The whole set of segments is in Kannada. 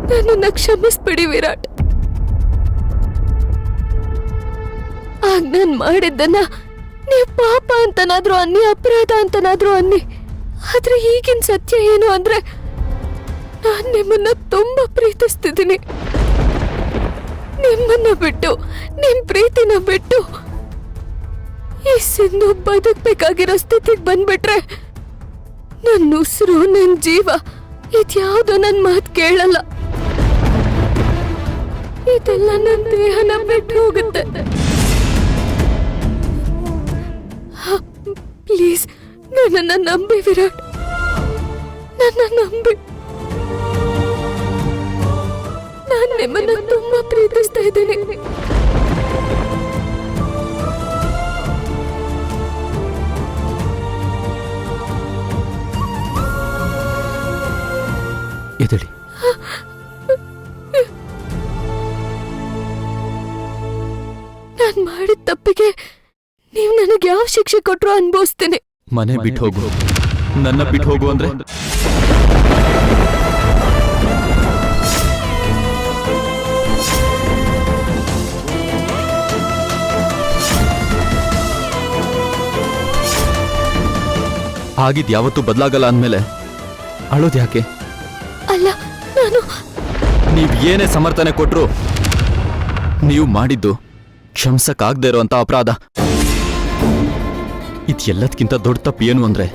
ನನ್ನನ್ನ ಕ್ಷಮಿಸ್ಬಿಡಿ ವಿರಾಟ್. ಆಗ ನಾನ್ ಮಾಡಿದ್ದನ್ನ ನೀವು ಪಾಪ ಅಂತನಾದ್ರೂ ಅನ್ನಿ, ಅಪರಾಧ ಅಂತನಾದ್ರೂ ಅನ್ನಿ. ಆದ್ರೆ ಈಗಿನ ಸತ್ಯ ಏನು ಅಂದ್ರೆ ನಾನ್ ನಿಮ್ಮನ್ನ ತುಂಬಾ ಪ್ರೀತಿಸ್ತಿದ್ದೀನಿ. ನಿಮ್ಮನ್ನ ಬಿಟ್ಟು, ನಿಮ್ ಪ್ರೀತಿನ ಬಿಟ್ಟು ಈ ಸಿಂಧು ಬದುಕ್ಬೇಕಾಗಿರೋ ಸ್ಥಿತಿಗೆ ಬಂದ್ಬಿಟ್ರೆ ನನ್ನ ಉಸಿರು, ನನ್ ಜೀವ ಇದ್ಯಾವುದೋ ನನ್ ಮಾತು ಕೇಳಲ್ಲ. ಇದೆಲ್ಲ ನನ್ನ ದೇಹನ ಬಿಟ್ಟು ಹೋಗುತ್ತೆ. ಪ್ಲೀಸ್ ನನ್ನನ್ನ ನಂಬಿ ವಿರಾಟ್, ನನ್ನ ನಂಬಿ. ನಾನು ನಿಮ್ಮನ್ನ ತುಂಬಾ ಪ್ರೀತಿಸ್ತಾ ಇದ್ದೀನಿ. ಎದಳಿ. ನಾನ್ ಮಾಡಿದ ತಪ್ಪಿಗೆ ನೀವು ನನಗೆ ಯಾವ ಶಿಕ್ಷೆ ಕೊಟ್ರು ಅನ್ಭವಿಸ್ತೀನಿ. ಮನೆ ಬಿಟ್ಟು ಹೋಗು, ನನ್ನ ಬಿಟ್ಟು ಹೋಗು ಅಂದ್ರೆ ಆಗಿದ್ ಯಾವತ್ತೂ ಬದಲಾಗಲ್ಲ ಅಂದ್ಮೇಲೆ ಅಳೋದ್ ಯಾಕೆ? ಅಲ್ಲ, ನಾನು ನೀವ್ ಏನೇ ಸಮರ್ಥನೆ ಕೊಟ್ರು ನೀವು ಮಾಡಿದ್ದು ಕ್ಷಮಿಸಕ್ಕಾಗದೇ ಇರುವಂತ ಅಪರಾಧ. ಇದೆಲ್ಲದಕ್ಕಿಂತ ದೊಡ್ಡ ತಪ್ಪು ಏನು ಅಂದ್ರೆ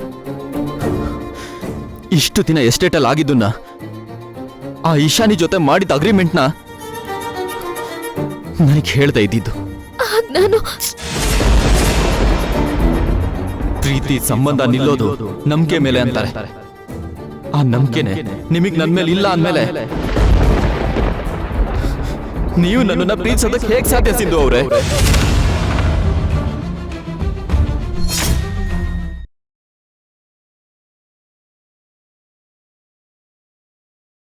ಇಷ್ಟು ದಿನ ಎಸ್ಟೇಟಲ್ಲಿ ಆಗಿದ್ದನ್ನ, ಆ ಈಶಾನಿ ಜೊತೆ ಮಾಡಿದ ಅಗ್ರಿಮೆಂಟ್ನ ನನಗೆ ಹೇಳ್ದೆ ಇದ್ದಿದ್ದು. ನಾನು ಪ್ರೀತಿ ಸಂಬಂಧ ನಿಲ್ಲೋದು ನಂಬಿಕೆ ಮೇಲೆ ಅಂತಾರೆ. ಆ ನಂಬಿಕೆನೆ ನಿಮಗ್ ನನ್ ಮೇಲೆ ಇಲ್ಲ ಅಂದ್ಮೇಲೆ ನೀವು ನನ್ನನ್ನ ಪ್ರೀತಿಸೋದಕ್ಕೆ ಹೇಗ್ ಸಾಧ್ಯ ಸಿಂಧು ಅವ್ರೆ?